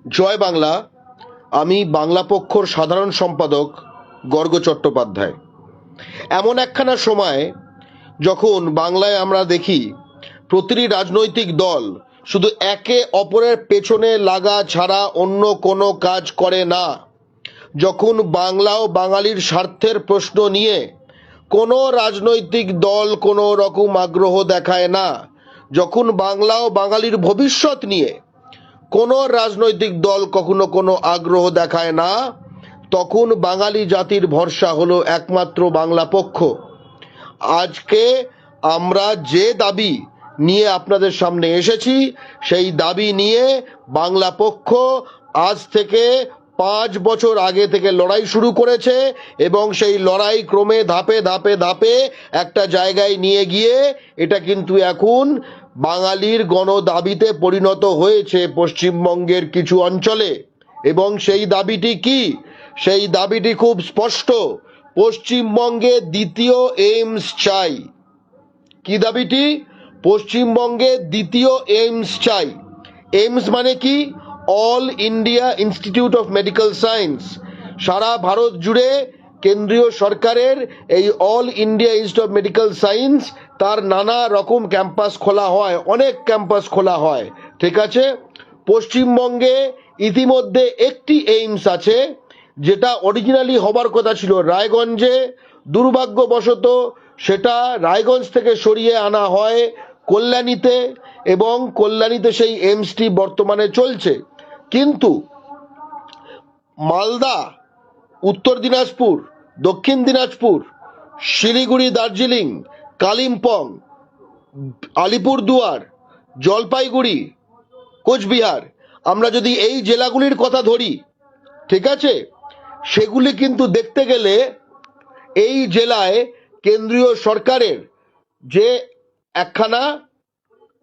জয় বাংলা। আমি বাংলা পক্ষর সাধারণ সম্পাদক গর্গ চট্টোপাধ্যায়। এমন একখানা সময় যখন বাংলায় আমরা দেখি প্রতিটি রাজনৈতিক দল শুধু একে অপরের পেছনে লাগা ছাড়া অন্য কোনো কাজ করে না। যখন বাংলা ও বাঙালির স্বার্থের প্রশ্ন নিয়ে কোনো রাজনৈতিক দল কোনো রকম আগ্রহ দেখায় না, যখন বাংলা ও বাঙালির ভবিষ্যৎ নিয়ে কোনো রাজনৈতিক দল কখনো কোনো আগ্রহ দেখায় না, তখন বাঙালি জাতির ভরসা হলো একমাত্র বাংলা পক্ষ। আজকে আমরা যে দাবি নিয়ে আপনাদের সামনে এসেছি, সেই দাবি নিয়ে বাংলা পক্ষ আজ থেকে 5 বছর আগে থেকে লড়াই শুরু করেছে এবং সেই লড়াই ক্রমে ধাপে ধাপে ধাপে একটা জায়গায় নিয়ে গিয়ে এটা কিন্তু এখন বাঙালির গণদাবিতে পরিণত হয়েছে পশ্চিমবঙ্গের কিছু অঞ্চলে। এবং সেই দাবিটি কি? সেই দাবিটি খুব স্পষ্ট, পশ্চিমবঙ্গে দ্বিতীয় এইমস চাই। কি দাবিটি? পশ্চিমবঙ্গে দ্বিতীয় এইমস চাই। এইমস মানে কি? All India Institute of Medical Science. সারা ভারত জুড়ে কেন্দ্রীয় সরকারের এই All India Institute of Medical Science, তার নানা রকম ক্যাম্পাস খোলা হয়, অনেক ক্যাম্পাস খোলা হয়, ঠিক আছে। পশ্চিমবঙ্গে ইতিমধ্যে একটি এইমস আছে, যেটা অরিজিনালি হবার কথা ছিল রায়গঞ্জে। দুর্ভাগ্যবশত সেটা রায়গঞ্জ থেকে সরিয়ে আনা হয় কল্যাণীতে, এবং কল্যাণীতে সেই এইমসটি বর্তমানে চলছে। কিন্তু মালদা, উত্তর দিনাজপুর, দক্ষিণ দিনাজপুর, শিলিগুড়ি, দার্জিলিং, কালিম্পং, আলিপুরদুয়ার, জলপাইগুড়ি, কোচবিহার, আমরা যদি এই জেলাগুলির কথা ধরি, ঠিক আছে, সেগুলি কিন্তু দেখতে গেলে এই জেলায় কেন্দ্রীয় সরকারের যে একখানা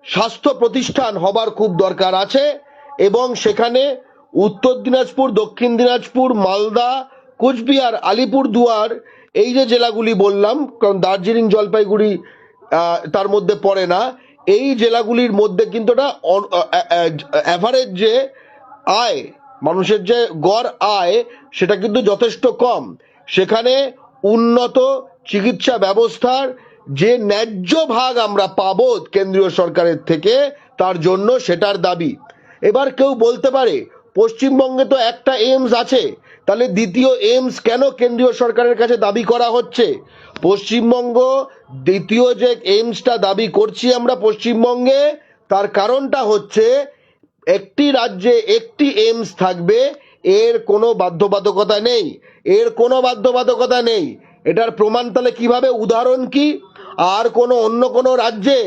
স্বাস্থ্য প্রতিষ্ঠান হবার খুব দরকার আছে। এবং সেখানে উত্তর দিনাজপুর, দক্ষিণ দিনাজপুর, মালদা, কোচবিহার, আলিপুরদুয়ার, এই যে জেলাগুলি বললাম, কারণ দার্জিলিং, জলপাইগুড়ি তার মধ্যে পড়ে না, এই জেলাগুলির মধ্যে কিন্তু একটা অ্যাভারেজ যে আয়, মানুষের যে গড় আয়, সেটা কিন্তু যথেষ্ট কম। সেখানে উন্নত চিকিৎসা ব্যবস্থার যে ন্যায্য ভাগ আমরা পাবো কেন্দ্রীয় সরকারের থেকে, তার জন্য সেটার দাবি। এবার কেউ বলতে পারে পশ্চিমবঙ্গে তো একটা এইমস আছে, তাহলে দ্বিতীয় এইমস কেন কেন্দ্রীয় সরকারের কাছে দাবি করা হচ্ছে? পশ্চিমবঙ্গ দ্বিতীয় যে এইমসটা দাবি করছি আমরা পশ্চিমবঙ্গে, তার কারণটা হচ্ছে একটি রাজ্যে একটি এইমস থাকবে, এর কোনো বাধ্যবাধকতা নেই, এর কোনো বাধ্যবাধকতা নেই। এটার প্রমাণ তাহলে কিভাবে? উদাহরণ কি? আর কোনো অন্য কোনো রাজ্যে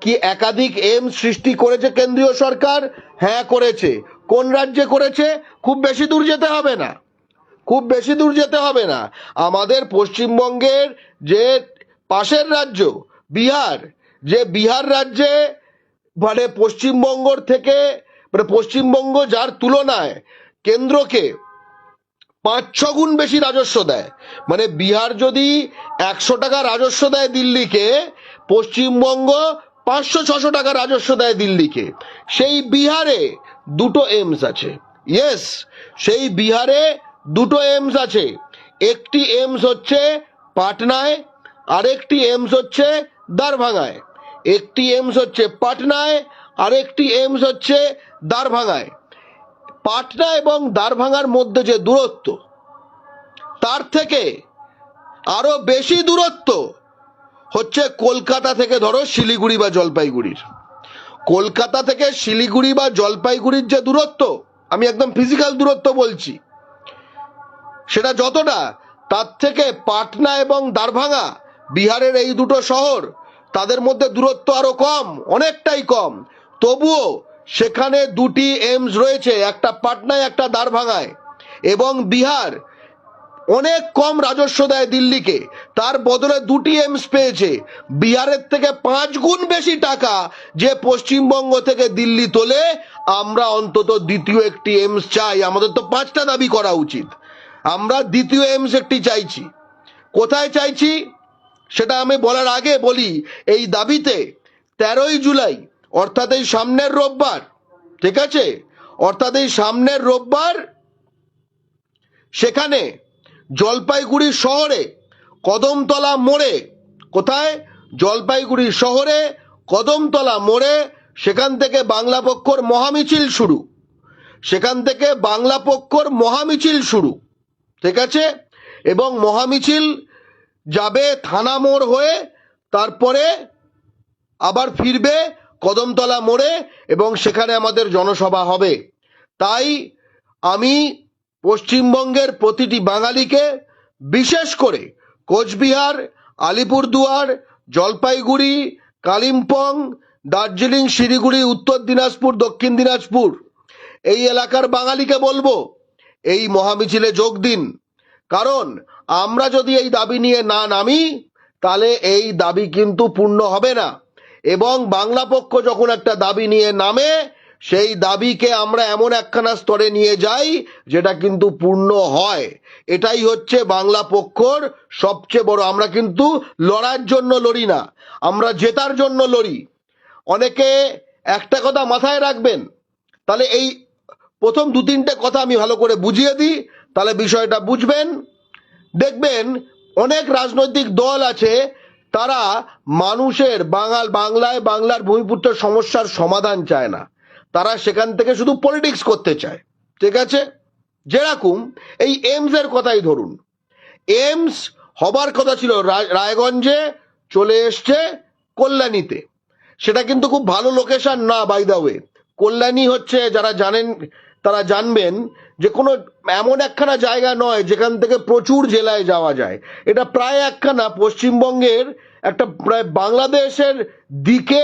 কি একাধিক এইমস সৃষ্টি করেছে কেন্দ্রীয় সরকার? হ্যাঁ করেছে। কোন রাজ্যে করেছে? খুব বেশি দূর যেতে হবে না, খুব বেশি দূর যেতে হবে না। আমাদের পশ্চিমবঙ্গের যে পাশের রাজ্য বিহার, যে বিহার রাজ্যে মানে পশ্চিমবঙ্গর থেকে, মানে পশ্চিমবঙ্গ যার তুলনায় কেন্দ্রকে 5-6 গুণ বেশি রাজস্ব দেয়। মানে বিহার যদি 100 টাকা রাজস্ব দেয় দিল্লিকে, পশ্চিমবঙ্গ 500-600 টাকা রাজস্ব দেয় দিল্লিকে। সেই বিহারে দুটো এইমস আছে। ইয়েস, সেই বিহারে দুটো এইমস আছে। একটি এইমস হচ্ছে পাটনায়, আরেকটি এইমস হচ্ছে দারভাঙায়। একটি এইমস হচ্ছে পাটনায়, আরেকটি এইমস হচ্ছে দারভাঙায়। পাটনা এবং দারভাঙার মধ্যে যে দূরত্ব, তার থেকে আরো বেশি দূরত্ব হচ্ছে কলকাতা থেকে ধরো শিলিগুড়ি বা জলপাইগুড়ির। কলকাতা থেকে শিলিগুড়ি বা জলপাইগুড়ির যে দূরত্ব, আমি একদম ফিজিক্যাল দূরত্ব বলছি, সেটা যতটা, তার থেকে পাটনা এবং দারভাঙা, বিহারের এই দুটো শহর, তাদের মধ্যে দূরত্ব আরো কম, অনেকটাই কম। তবুও সেখানে দুটি এইমস রয়েছে, একটা পাটনায়, একটা দারভাঙায়। এবং বিহার অনেক কম রাজস্ব দেয় দিল্লিকে, তার বদলে দুটি এইমস পেয়েছে। বিহারের থেকে 5 গুণ বেশি টাকা যে পশ্চিমবঙ্গ থেকে দিল্লি তোলে, আমরা অন্তত দ্বিতীয় একটি এইমস চাই। আমাদের তো 5টা দাবি করা উচিত, আমরা দ্বিতীয় এইমস একটি চাইছি। কোথায় চাইছি সেটা আমি বলার আগে বলি, এই দাবিতে 13ই জুলাই, অর্থাৎ এই সামনের রোববার, ঠিক আছে, অর্থাৎ এই সামনের রোববার সেখানে জলপাইগুড়ি শহরে কদমতলা মোড়ে, কোথায়? জলপাইগুড়ি শহরে কদমতলা মোড়ে, সেখান থেকে বাংলা পক্ষর মহামিছিল শুরু, সেখান থেকে বাংলা পক্ষর মহামিছিল শুরু, ঠিক আছে? এবং মহামিছিল যাবে থানা মোড় হয়ে, তারপরে আবার ফিরবে কদমতলা মোড়ে এবং সেখানে আমাদের জনসভা হবে। তাই আমি পশ্চিমবঙ্গের প্রতিটি বাঙালিকে, বিশেষ করে কোচবিহার, আলিপুরদুয়ার, জলপাইগুড়ি, কালিম্পং, দার্জিলিং, শিলিগুড়ি, উত্তর দিনাজপুর, দক্ষিণ দিনাজপুর এই এলাকার বাঙালিকে বলবো এই মহামিছিলে যোগ দিন। কারণ আমরা যদি এই দাবি নিয়ে না নামি তাহলে এই দাবি কিন্তু পূর্ণ হবে না। এবং বাংলা পক্ষ যখন একটা দাবি নিয়ে নামে সেই দাবিকে আমরা এমন একখানা স্তরে নিয়ে যাই যেটা কিন্তু পূর্ণ হয়। এটাই হচ্ছে বাংলা পক্ষর সবচেয়ে বড়। আমরা কিন্তু লড়ার জন্য লড়ি না, আমরা জেতার জন্য লড়ি। অনেকে একটা কথা মাথায় রাখবেন, তাহলে এই প্রথম দু তিনটে কথা আমি ভালো করে বুঝিয়ে দিই, তাহলে বিষয়টা বুঝবেন। দেখবেন অনেক রাজনৈতিক দল আছে, তারা মানুষের বাংলার ভূমিপুত্র সমস্যার সমাধান চায় না, তারা সেখান থেকে শুধু পলিটিক্স করতে চায়, ঠিক আছে? যেরকম এই এইমস এর কথাই ধরুন, এইমস হবার কথা ছিল রায়গঞ্জে, চলে এসছে কল্যাণীতে। সেটা কিন্তু খুব ভালো লোকেশন না, বাই দ্য ওয়ে। কল্যাণী হচ্ছে, যারা জানেন তারা জানবেন যে কোনো এমন একখানা জায়গা নয় যেখান থেকে প্রচুর জেলায় যাওয়া যায়। এটা প্রায় একখানা পশ্চিমবঙ্গের একটা প্রায় বাংলাদেশের দিকে,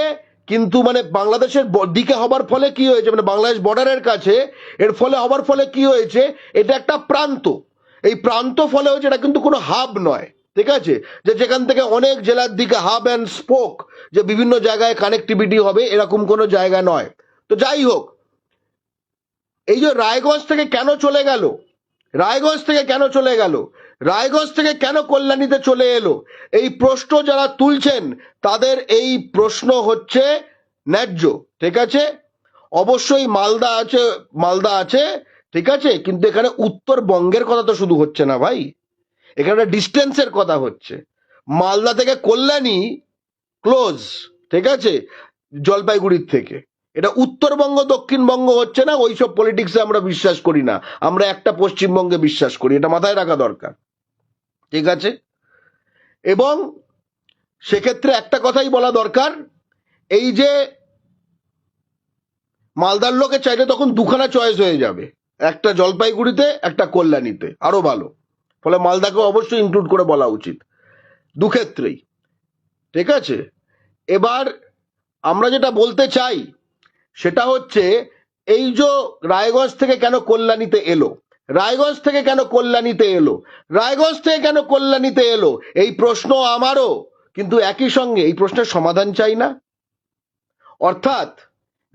কিন্তু মানে বাংলাদেশের দিকে হবার ফলে কি হয়েছে, মানে বাংলাদেশ বর্ডারের কাছে, এর ফলে হবার ফলে কি হয়েছে, এটা একটা প্রান্ত। এই প্রান্ত ফলে হয়েছে, এটা কিন্তু কোনো হাব নয়, ঠিক আছে? যে যেখান থেকে অনেক জেলার দিকে হাব অ্যান্ড স্পোক, যে বিভিন্ন জায়গায় কানেক্টিভিটি হবে, এরকম কোনো জায়গা নয়। তো যাই হোক, এই যে রায়গঞ্জ থেকে কেন চলে গেল, রায়গঞ্জ থেকে কেন চলে গেল, রায়গঞ্জ থেকে কেন কল্যাণীতে চলে এলো, এই প্রশ্ন যারা তুলছেন তাদের এই প্রশ্ন হচ্ছে ন্যায্য, ঠিক আছে? অবশ্যই মালদা আছে, ঠিক আছে, কিন্তু এখানে উত্তরবঙ্গের কথা তো শুধু হচ্ছে না ভাই, এখানে ডিস্টেন্সের কথা হচ্ছে। মালদা থেকে কল্যাণী ক্লোজ, ঠিক আছে, জলপাইগুড়ির থেকে। এটা উত্তরবঙ্গ দক্ষিণবঙ্গ হচ্ছে না, ওইসব পলিটিক্সে আমরা বিশ্বাস করি না, আমরা একটা পশ্চিমবঙ্গে বিশ্বাস করি, এটা মাথায় রাখা দরকার, ঠিক আছে? এবং সেক্ষেত্রে একটা কথাই বলা দরকার, এই যে মালদার লোকে চাইলে তখন দুখানা চয়েস হয়ে যাবে, একটা জলপাইগুড়িতে, একটা কল্যাণীতে, আরো ভালো। ফলে মালদাকে অবশ্যই ইনক্লুড করে বলা উচিত দুক্ষেত্রেই, ঠিক আছে? এবার আমরা যেটা বলতে চাই সেটা হচ্ছে, এই যে রায়গঞ্জ থেকে কেন কল্যাণীতে এলো, রায়গঞ্জ থেকে কেন কল্যাণীতে এলো, রায়গঞ্জ থেকে কেন কল্যাণীতে এলো, এই প্রশ্ন আমারও, কিন্তু একই সঙ্গে এই প্রশ্নের সমাধান চাই না। অর্থাৎ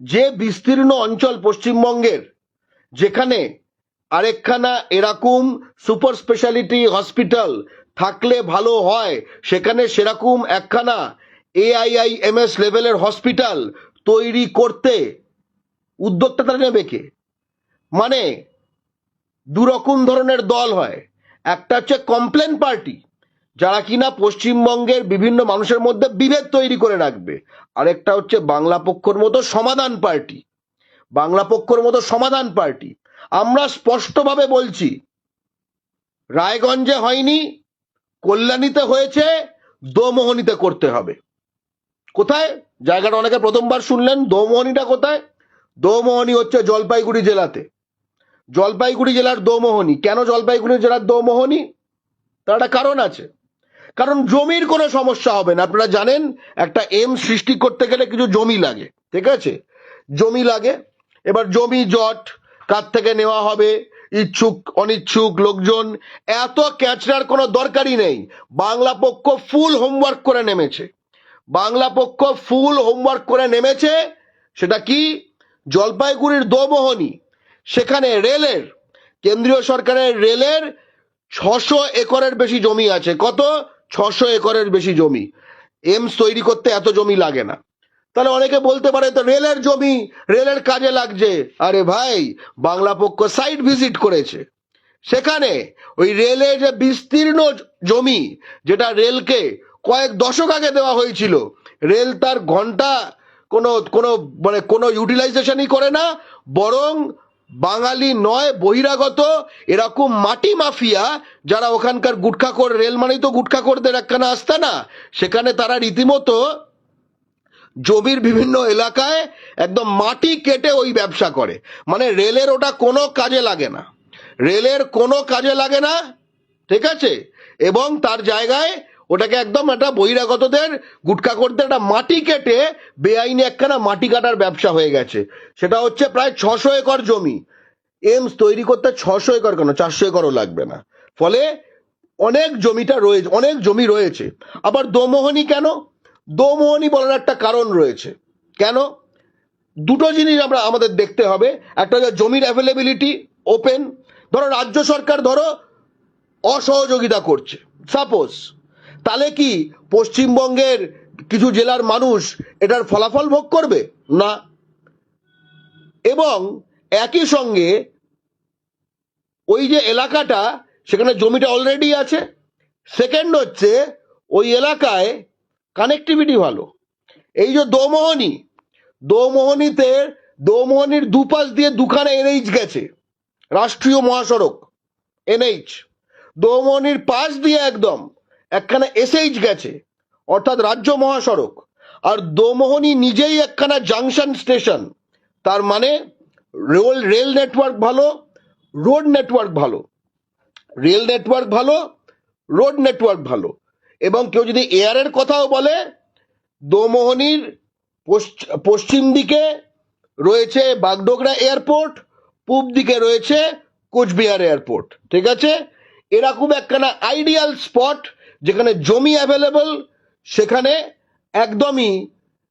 যে বিস্তীর্ণ অঞ্চল পশ্চিমবঙ্গের, যেখানে আরেকখানা এরকম সুপার স্পেশালিটি হসপিটাল থাকলে ভালো হয়, সেখানে সেরকম একখানা AIIMS লেভেলের হসপিটাল তৈরি করতে উদ্যোগটা তারা নেবে কে? মানে দুরকম ধরনের দল হয়, একটা হচ্ছে কমপ্লেন পার্টি, যারা কিনা পশ্চিমবঙ্গের বিভিন্ন মানুষের মধ্যে বিভেদ তৈরি করে রাখবে, আরেকটা হচ্ছে বাংলা পক্ষর মতো সমাধান পার্টি, বাংলা পক্ষর মতো সমাধান পার্টি। আমরা স্পষ্টভাবে বলছি, রায়গঞ্জে হয়নি, কল্যাণীতে হয়েছে, দোমোহনীতে করতে হবে। কোথায় জায়গাটা অনেকে প্রথমবার শুনলেন, দোমোহনীটা কোথায়? দোমোহনী হচ্ছে জলপাইগুড়ি জেলাতে, জলপাইগুড়ি জেলার দোমোহনী। কেন জলপাইগুড়ি জেলার দোমোহনী? তার একটা কারণ আছে, কারণ জমির কোনো সমস্যা হবে না। আপনারা জানেন একটা সৃষ্টি করতে গেলে কিছু জমি লাগে, ঠিক আছে? জমি লাগে। এবার জমি জট কার থেকে নেওয়া হবে, ইচ্ছুক অনিচ্ছুক লোকজন, এত ক্যাচরার কোনো দরকারই নেই। বাংলা পক্ষ ফুল হোমওয়ার্ক করে নেমেছে, বাংলা পক্ষ ফুল হোমওয়ার্ক করে নেমেছে। সেটা কি? জলপাইগুড়ির দোমোহনী, সেখানে রেলের, কেন্দ্রীয় সরকারের রেলের 600 একরের বেশি জমি আছে। কত? 600 একরের বেশি জমি। তৈরি করতে এত জমি লাগে না। তাহলে অনেকে বলতে পারে তো রেলের জমি রেলের কাজে লাগছে। আরে ভাই, বাংলা পক্ষ সাইট ভিজিট করেছে, সেখানে ওই রেলে যে বিস্তীর্ণ জমি, যেটা রেলকে কয়েক দশক আগে দেওয়া হয়েছিল, রেল তার ঘন্টা কোনো কোনো মানে কোনো ইউটিলাইজেশনই করে না, বরং বাঙালি নয় বহিরাগত এরকম মাটি মাফিয়া যারা ওখানকার গুটখাখোর, রেল মানেই তো গুটখাখোরদের একখানা আসতে না, সেখানে তারা রীতিমতো জমির বিভিন্ন এলাকায় একদম মাটি কেটে ওই ব্যবসা করে। মানে রেলের ওটা কোনো কাজে লাগে না, রেলের কোনো কাজে লাগে না, ঠিক আছে। এবং তার জায়গায় ওটাকে একদম একটা বহিরাগতদের গুটখাখোরদের একটা মাটি কেটে বেআইনি একখানা মাটি কাটার ব্যবসা হয়ে গেছে। সেটা হচ্ছে প্রায় 600 একর জমি। এইমস তৈরি করতে 600 একর কেন, 400 একরও লাগবে না। ফলে অনেক জমিটা রয়েছে, অনেক জমি রয়েছে। আবার দোমোহনী কেন? দোমোহনী বলার একটা কারণ রয়েছে। কেন? দুটো জিনিস আমাদের দেখতে হবে। একটা হচ্ছে জমির অ্যাভেলেবিলিটি, ওপেন। ধরো রাজ্য সরকার ধরো অসহযোগিতা করছে সাপোজ, তাহলে কি পশ্চিমবঙ্গের কিছু জেলার মানুষ এটার ফলাফল ভোগ করবে না? এবং একই সঙ্গে ওই যে এলাকাটা, সেখানে জমিটা অলরেডি আছে। সেকেন্ড হচ্ছে ওই এলাকায় কানেক্টিভিটি ভালো। এই যে দোমোহনী, দোমোহনীতে দোমোহনীর দুপাশ দিয়ে দুখানে এনএইচ গেছে, রাষ্ট্রীয় মহাসড়ক এনএইচ। দোমোহনীর পাশ দিয়ে একদম একখানা এসএইচ গেছে, অর্থাৎ রাজ্য মহাসড়ক। আর দোমোহনী নিজেই একখানা জাংশন স্টেশন। তার মানে রেল নেটওয়ার্ক ভালো, রোড নেটওয়ার্ক ভালো, রেল নেটওয়ার্ক ভালো, রোড নেটওয়ার্ক ভালো। এবং কেউ যদি এয়ারের কথাও বলে, দোমোহনীর পশ্চিম দিকে রয়েছে বাগডোগরা এয়ারপোর্ট, পূব দিকে রয়েছে কোচবিহার এয়ারপোর্ট, ঠিক আছে। এরকম একখানা আইডিয়াল স্পট যেখানে জমি অ্যাভেলেবল, সেখানে একদমই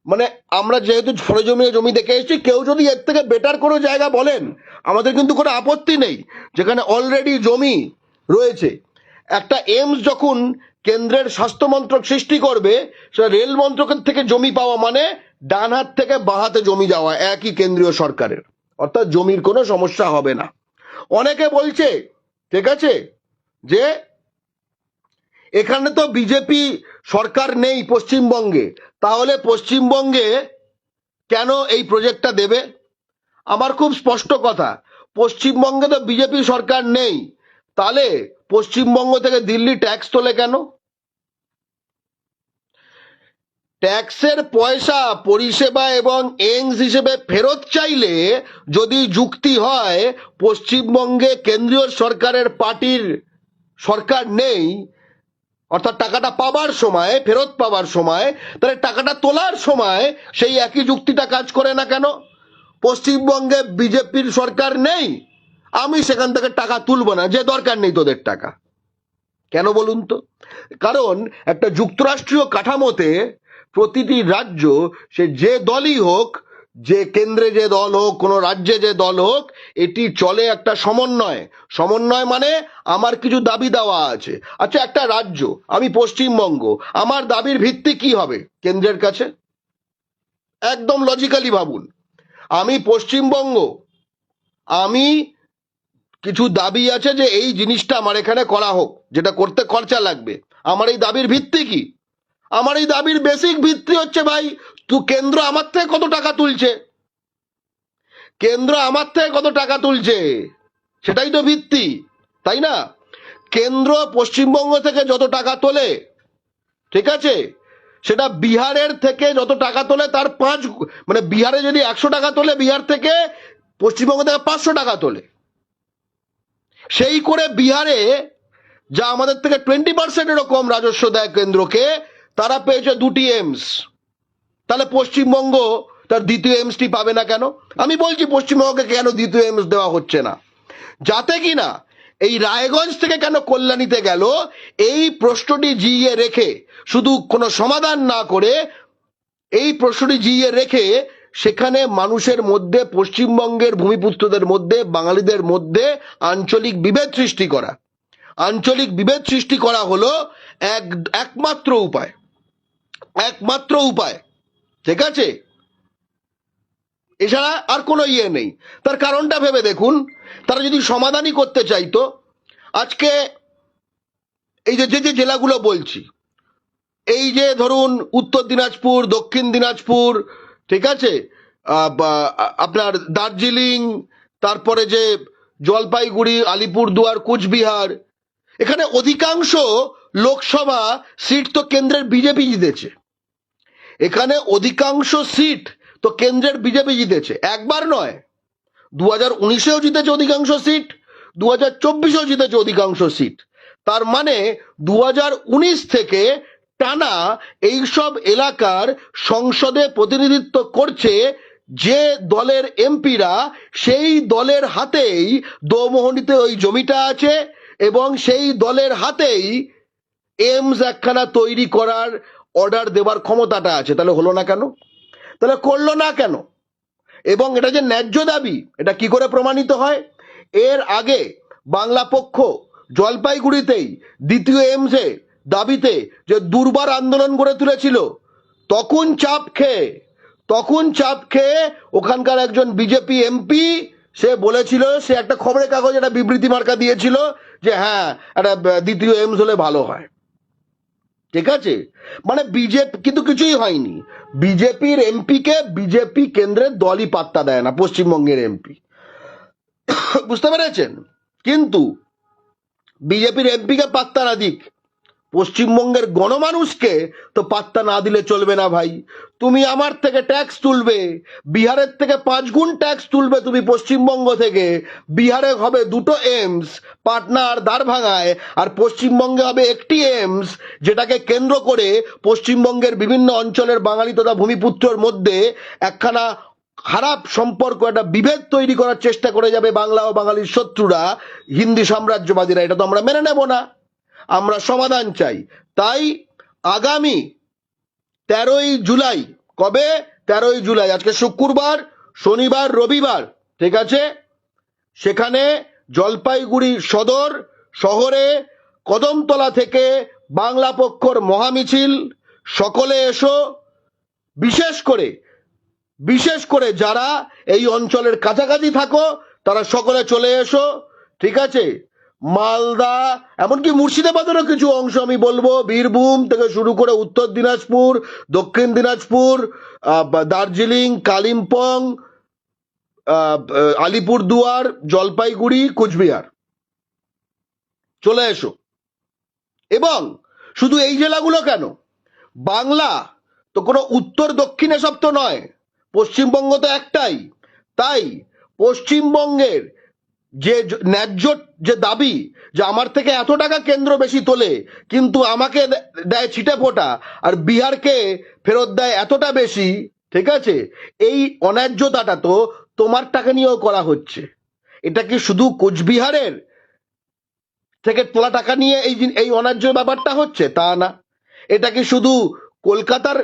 মানে আমরা যেহেতু সরেজমিনে জমি দেখে এসেছি, কেউ যদি এর থেকে বেটার কোনো জায়গা বলেন আমাদের কিন্তু কোনো আপত্তি নেই, যেখানে অলরেডি জমি রয়েছে। একটা এইমস যখন কেন্দ্রের স্বাস্থ্য মন্ত্রক সৃষ্টি করবে, সেটা রেল মন্ত্রকের থেকে জমি পাওয়া মানে ডান হাত থেকে বাঁ হাতে জমি যাওয়া একই কেন্দ্রীয় সরকারের, অর্থাৎ জমির কোনো সমস্যা হবে না। অনেকে বলছে, ঠিক আছে, যে এখানে তো বিজেপি সরকার নেই পশ্চিমবঙ্গে, তাহলে পশ্চিমবঙ্গে কেন এই প্রজেক্টটা দেবে? আমার খুব স্পষ্ট কথা, পশ্চিমবঙ্গে তো বিজেপি সরকার নেই, তাহলে পশ্চিমবঙ্গ থেকে দিল্লি ট্যাক্স তোলে কেন? ট্যাক্সের পয়সা পরিষেবা এবং এইমস হিসেবে ফেরত চাইলে যদি যুক্তি হয় পশ্চিমবঙ্গে কেন্দ্রীয় সরকারের পার্টির সরকার নেই, অর্থাৎ টাকাটা পাবার সময়, ফেরত পাবার সময়, তাহলে টাকাটা তোলার সময় সেই একই যুক্তিটা কাজ করে না কেন? পশ্চিমবঙ্গে বিজেপির সরকার নেই, আমি সেখান থেকে টাকা তুলব না, যে দরকার নেই তোদের টাকা। কেন বলুন তো? কারণ একটা যুক্তরাষ্ট্রীয় কাঠামোতে প্রতিটি রাজ্য, সে যে দলই হোক, যে কেন্দ্রে যে দল হোক, কোনো রাজ্যে যে দল হোক, এটি চলে একটা সমন্বয়। সমন্বয় মানে আমার কিছু দাবি দেওয়া আছে। আচ্ছা, একটা রাজ্য, আমি পশ্চিমবঙ্গ, আমার দাবির ভিত্তি কি হবে কেন্দ্রের কাছে? একদম লজিক্যালি ভাবুন, আমি পশ্চিমবঙ্গ, আমি কিছু দাবি আছে যে এই জিনিসটা আমার এখানে করা হোক, যেটা করতে খরচা লাগবে। আমার এই দাবির ভিত্তি কি? আমার এই দাবির বেসিক ভিত্তি হচ্ছে, ভাই, কেন্দ্র আমার থেকে কত টাকা তুলছে, কেন্দ্র আমার থেকে কত টাকা তুলছে, সেটাই তো ভিত্তি, তাই না? কেন্দ্র পশ্চিমবঙ্গ থেকে যত টাকা তোলে, ঠিক আছে, সেটা বিহারের থেকে যত টাকা তোলে তার মানে বিহারে যদি 100 টাকা তোলে, বিহার থেকে পশ্চিমবঙ্গ থেকে 500 টাকা তোলে। সেই করে বিহারে যা আমাদের থেকে 20%-এরও কম রাজস্ব দেয় কেন্দ্রকে, তারা পেয়েছে 2টি এইমস। তাহলে পশ্চিমবঙ্গ তার দ্বিতীয় এইমসটি পাবে না কেন? আমি বলছি পশ্চিমবঙ্গকে কেন দ্বিতীয় এইমস দেওয়া হচ্ছে না, যাতে কিনা এই রায়গঞ্জ থেকে কেন কল্যাণীতে গেল, এই প্রশ্নটি জিইয়ে রেখে, শুধু কোনো সমাধান না করে এই প্রশ্নটি জিইয়ে রেখে সেখানে মানুষের মধ্যে, পশ্চিমবঙ্গের ভূমিপুত্রদের মধ্যে, বাঙালিদের মধ্যে আঞ্চলিক বিভেদ সৃষ্টি করা। আঞ্চলিক বিভেদ সৃষ্টি করা হলো একমাত্র উপায়, একমাত্র উপায়, ঠিক আছে। এছাড়া আর কোনো ইয়ে নেই। তার কারণটা ভেবে দেখুন, তারা যদি সমাধানই করতে চাইতো, আজকে এই যে যে জেলাগুলো বলছি, এই যে ধরুন উত্তর দিনাজপুর, দক্ষিণ দিনাজপুর, ঠিক আছে, আপনার দার্জিলিং, তারপরে যে জলপাইগুড়ি, আলিপুরদুয়ার, কোচবিহার, এখানে অধিকাংশ লোকসভা সিট তো কেন্দ্রের বিজেপি জিতেছে। এখানে অধিকাংশ সিট তো কেন্দ্রের বিজেপি জিতেছে, একবার নয়, 2019-এও জিতেছে অধিকাংশ সিট, 2024-এও জিতেছে অধিকাংশ সিট। তার মানে 2019 থেকে টানা এইসব এলাকার সংসদে প্রতিনিধিত্ব করছে যে দলের এমপিরা, সেই দলের হাতেই দোমোহনীতে ওই জমিটা আছে, এবং সেই দলের হাতেই এইমস একখানা তৈরি করার অর্ডার দেওয়ার ক্ষমতাটা আছে। তাহলে হলো না কেন? তাহলে করলো না কেন? এবং এটা যে ন্যায্য দাবি, এটা কি করে প্রমাণিত হয়? এর আগে বাংলা পক্ষ জলপাইগুড়িতেই দ্বিতীয় এইমসে দাবিতে যে দুর্বার আন্দোলন গড়ে তুলেছিল, তখন চাপ খেয়ে ওখানকার একজন বিজেপি এমপি সে বলেছিল, সে একটা খবরের কাগজ একটা বিবৃতি মার্কা দিয়েছিল যে হ্যাঁ, একটা দ্বিতীয় এইমস হলে ভালো হয়। ঠিক আছে, মানে বিজেপি, কিন্তু কিছুই হয়নি। বিজেপির এমপিকে বিজেপি কেন্দ্রের দলই পাত্তা দেয় না, পশ্চিমবঙ্গের এমপি, বুঝতে পেরেছেন? কিন্তু বিজেপির এমপিকে পাত্তা না দিক, পশ্চিমবঙ্গের গণমানুষকে তো পাত্তা না দিলে চলবে না ভাই। তুমি আমার থেকে ট্যাক্স তুলবে, বিহারের থেকে 5 গুণ ট্যাক্স তুলবে তুমি পশ্চিমবঙ্গ থেকে। বিহারে হবে 2টো এইমস, পাটনা আর দ্বারভাঙায়, আর পশ্চিমবঙ্গে হবে একটি এইমস, যেটাকে কেন্দ্র করে পশ্চিমবঙ্গের বিভিন্ন অঞ্চলের বাঙালি তথা ভূমিপুত্রের মধ্যে একখানা খারাপ সম্পর্ক, একটা বিভেদ তৈরি করার চেষ্টা করে যাবে বাংলা ও বাঙালির শত্রুরা, হিন্দি সাম্রাজ্যবাদীরা। এটা তো আমরা মেনে নেব না, আমরা সমাধান চাই। তাই আগামী 13ই জুলাই, কবে? 13ই জুলাই, আজকে শুক্রবার, শনিবার, রবিবার, ঠিক আছে, সেখানে জলপাইগুড়ি সদর শহরে কদমতলা থেকে বাংলা পক্ষর মহামিছিল। সকলে এসো, বিশেষ করে যারা এই অঞ্চলের কাছাকাছি থাকো তারা সকলে চলে এসো, ঠিক আছে। মালদা, এমনকি মুর্শিদাবাদেরও কিছু অংশ আমি বলবো, বীরভূম থেকে শুরু করে উত্তর দিনাজপুর, দক্ষিণ দিনাজপুর, দার্জিলিং, কালিম্পং, আলিপুরদুয়ার, জলপাইগুড়ি, কোচবিহার, চলে এসো। এবং শুধু এই জেলাগুলো কেন, বাংলা তো কোনো উত্তর দক্ষিণ এসব তো নয়, পশ্চিমবঙ্গ তো একটাই। তাই পশ্চিমবঙ্গের যে ন্যায্য যে দাবি, যে আমার থেকে এত টাকা কেন্দ্র বেশি তোলে কিন্তু আমাকে দেয় ছিটে ফোটা, আর বিহারকে ফেরত দেয় এতটা বেশি, ঠিক আছে, এই অন্যায্যতাটা তো তোমার টাকা নিয়েও করা হচ্ছে। এটা কি শুধু কোচবিহারের থেকে তোলা টাকা নিয়ে এই অন্যায্য ব্যাপারটা হচ্ছে? তা না। এটা কি শুধু কলকাতার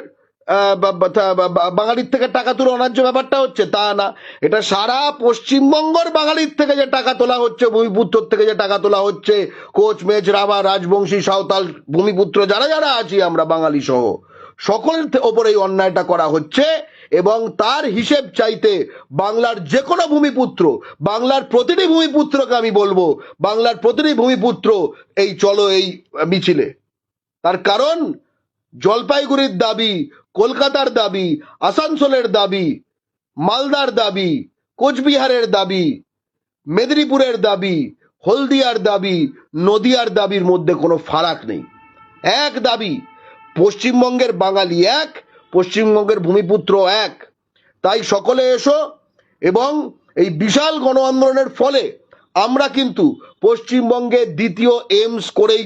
বাঙালির থেকে টাকা তুলে অন্যায্য ব্যাপারটা হচ্ছে? তা না। এটা সারা পশ্চিমবঙ্গের বাঙালির থেকে যে টাকা তোলা হচ্ছে, ভূমিপুত্র থেকে যে টাকা তোলা হচ্ছে, কোচ, মেচ, রাভা, রাজবংশী, সাঁওতাল, ভূমিপুত্র যারা যারা আছি আমরা বাঙালি সহ, সকলের ওপর এই অন্যায়টা করা হচ্ছে। এবং তার হিসেব চাইতে বাংলার যে কোনো ভূমিপুত্র, বাংলার প্রতিটি ভূমিপুত্রকে আমি বলবো, বাংলার প্রতিটি ভূমিপুত্র এই চলো এই মিছিলে। তার কারণ জলপাইগুড়ির দাবি, কলকাতার দাবি, আসানসোলের দাবি, মালদার দাবি, কোচবিহারের দাবি, মেদিনীপুরের দাবি, হলদিয়ার দাবি, নদিয়ার দাবির মধ্যে কোনো ফারাক নেই, এক দাবি। পশ্চিমবঙ্গের বাঙালি এক, পশ্চিমবঙ্গের ভূমিপুত্র এক। তাই সকলে এসো, এবং এই বিশাল গণ আন্দোলনের ফলে আমরা কিন্তু পশ্চিমবঙ্গে দ্বিতীয় এইমস করেই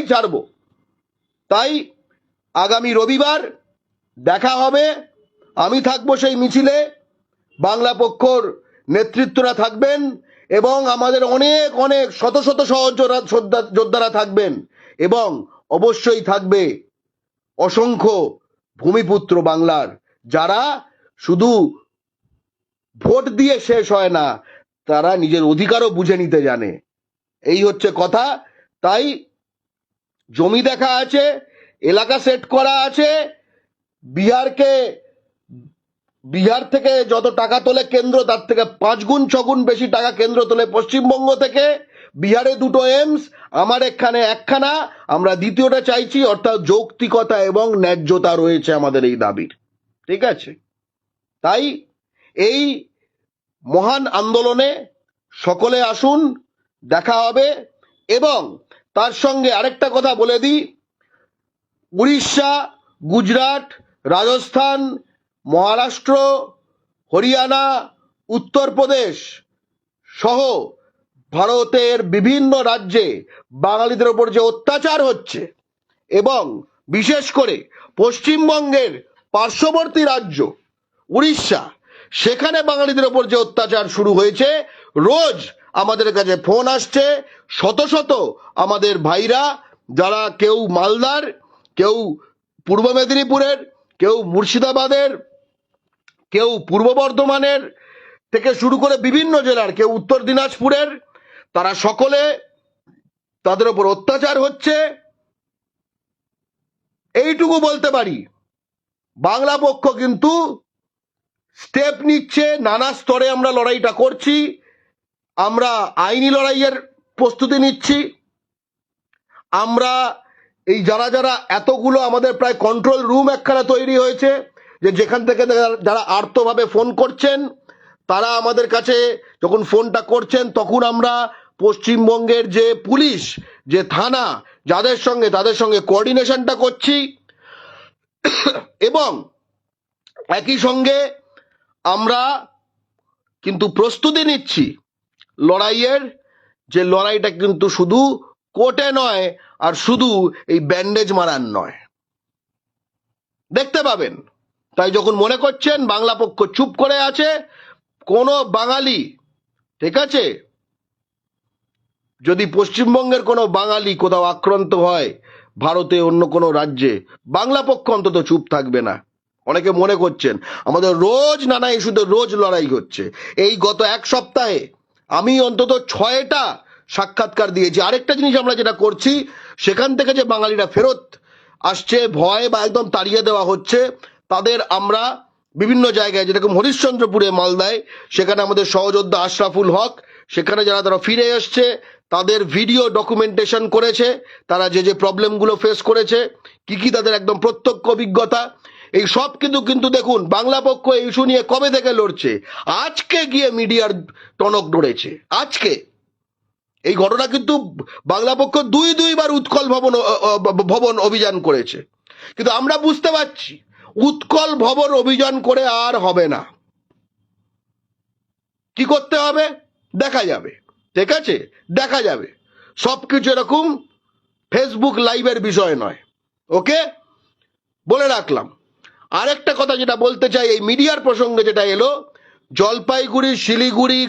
ছাড়বো। তাই আগামী রবিবার দেখা হবে, আমি থাকবো সেই মিছিলে, বাংলা পক্ষর নেতৃত্বরা থাকবেন, এবং আমাদের অনেক অনেক শত শত যোদ্ধারা থাকবেন, এবং অবশ্যই থাকবে অসংখ্য ভূমিপুত্র বাংলার, যারা শুধু ভোট দিয়ে শেষ হয় না, তারা নিজের অধিকারও বুঝে নিতে জানে। এই হচ্ছে কথা। তাই জমি দেখা আছে, এলাকা সেট করা আছে, বিহারকে বিহার থেকে যত টাকা তোলে কেন্দ্র, তার থেকে 5 গুণ 6 গুণ বেশি টাকা কেন্দ্র তোলে পশ্চিমবঙ্গ থেকে। বিহারে 2টো এইমস, আমার এখানে একখানা। আমরা দ্বিতীয়টা চাইছি, অর্থাৎ যৌক্তিকতা এবং ন্যায্যতা রয়েছে আমাদের এই দাবির। ঠিক আছে, তাই এই মহান আন্দোলনে সকলে আসুন, দেখা হবে। এবং তার সঙ্গে আরেকটা কথা বলে দিই, উড়িষ্যা, গুজরাট, রাজস্থান, মহারাষ্ট্র, হরিয়ানা, উত্তরপ্রদেশ সহ ভারতের বিভিন্ন রাজ্যে বাঙালিদের ওপর যে অত্যাচার হচ্ছে, এবং বিশেষ করে পশ্চিমবঙ্গের পার্শ্ববর্তী রাজ্য উড়িষ্যা, সেখানে বাঙালিদের ওপর যে অত্যাচার শুরু হয়েছে, রোজ আমাদের কাছে ফোন আসছে। শত শত আমাদের ভাইরা, যারা কেউ মালদার, কেউ পূর্ব মেদিনীপুরের, কেউ মুর্শিদাবাদের, কেউ পূর্ব বর্ধমানের থেকে শুরু করে বিভিন্ন জেলার, কেউ উত্তর দিনাজপুরের, তারা সকলে তাদের ওপর অত্যাচার হচ্ছে। এইটুকু বলতে পারি, বাংলা পক্ষ কিন্তু স্টেপ নিচ্ছে, নানা স্তরে আমরা লড়াইটা করছি। আমরা আইনি লড়াইয়ের প্রস্তুতি নিচ্ছি। আমরা এই যারা যারা এতগুলো আমাদের প্রায় কন্ট্রোল রুম একখানা তৈরি হয়েছে, যে যেখান থেকে যারা আর্তভাবে ফোন করছেন, তারা আমাদের কাছে যখন ফোনটা করছেন, তখন আমরা পশ্চিমবঙ্গের যে পুলিশ, যে থানা, তাদের সঙ্গে কোঅর্ডিনেশনটা করছি। এবং একই সঙ্গে আমরা কিন্তু প্রস্তুতি নিচ্ছি লড়াইয়ের, যে লড়াইটা কিন্তু শুধু কোর্টে নয়, আর শুধু এই ব্যান্ডেজ মারার নয়। দেখতে পাবেন। তাই যখন মনে করছেন বাংলা পক্ষ চুপ করে আছে, কোনো বাঙালি, ঠিক আছে, যদি পশ্চিমবঙ্গের কোনো বাঙালি কোথাও আক্রান্ত হয় ভারতে অন্য কোনো রাজ্যে, বাংলা পক্ষ অন্তত চুপ থাকবে না। অনেকে মনে করছেন আমাদের রোজ নানা ইস্যুতে রোজ লড়াই হচ্ছে। এই গত 1 সপ্তাহে আমি অন্তত 6টা সাক্ষাৎকার দিয়েছি। আরেকটা জিনিস আমরা যেটা করছি, সেখান থেকে যে বাঙালিরা ফেরত আসছে ভয় বা একদম তাড়িয়ে দেওয়া হচ্ছে, তাদের আমরা বিভিন্ন জায়গায়, যেরকম হরিশ্চন্দ্রপুরে মালদায়, সেখানে আমাদের সহযোদ্ধা আশরাফুল হক, সেখানে যারা ফিরে এসছে, তাদের ভিডিও ডকুমেন্টেশন করেছে, তারা যে প্রবলেমগুলো ফেস করেছে, কি তাদের একদম প্রত্যক্ষ অভিজ্ঞতা, এই সব কিন্তু দেখুন বাংলা পক্ষ এই ইস্যু নিয়ে কবে থেকে লড়ছে। আজকে গিয়ে মিডিয়ার টনক নড়েছে। আজকে এই ঘটনা কিন্তু বাংলা পক্ষ দুইবার উৎকল ভবন অভিযান করেছে। কিন্তু আমরা বুঝতে পারছি উৎকল ভবন অভিযান করে আর হবে না। কি করতে হবে দেখা যাবে। ঠিক আছে, দেখা যাবে। সবকিছু এরকম ফেসবুক লাইভের বিষয় নয়। ওকে, বলে রাখলাম। আরেকটা কথা যেটা বলতে চাই, এই মিডিয়ার প্রসঙ্গে যেটা এলো, জলপাইগুড়ি, শিলিগুড়ি,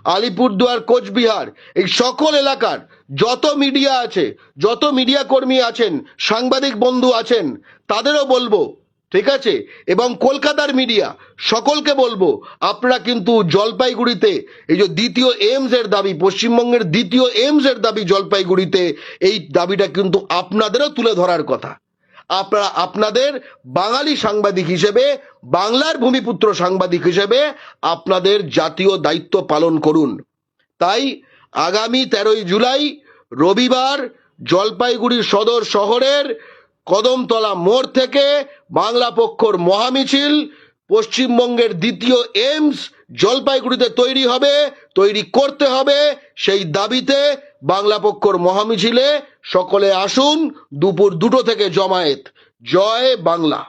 আলিপুরদুয়ার, কোচবিহার, এই সকল এলাকার যত মিডিয়া আছে, যত মিডিয়া কর্মী আছেন, সাংবাদিক বন্ধু আছেন, তাদেরও বলবো, ঠিক আছে, এবং কলকাতার মিডিয়া সকলকে বলবো, আপনারা কিন্তু জলপাইগুড়িতে এই যে দ্বিতীয় এইমস এর দাবি, পশ্চিমবঙ্গের দ্বিতীয় এইমস এর দাবি জলপাইগুড়িতে, এই দাবিটা কিন্তু আপনাদেরও তুলে ধরার কথা। আপনারা আপনাদের বাঙালি সাংবাদিক হিসেবে, বাংলার ভূমিপুত্র সাংবাদিক হিসেবে আপনাদের জাতীয় দায়িত্ব পালন করুন। তাই আগামী 13ই জুলাই রবিবার জলপাইগুড়ি সদর শহরের কদমতলা মোড় থেকে বাংলা পক্ষর মহামিছিল পশ্চিমবঙ্গের দ্বিতীয় এইমস জলপাইগুড়িতে তৈরি করতে হবে। সেই দাবিতে বাংলা পক্ষর মহামিছিলে সকলে আসুন। দুপুর 2টো থেকে জমায়েত। জয় বাংলা।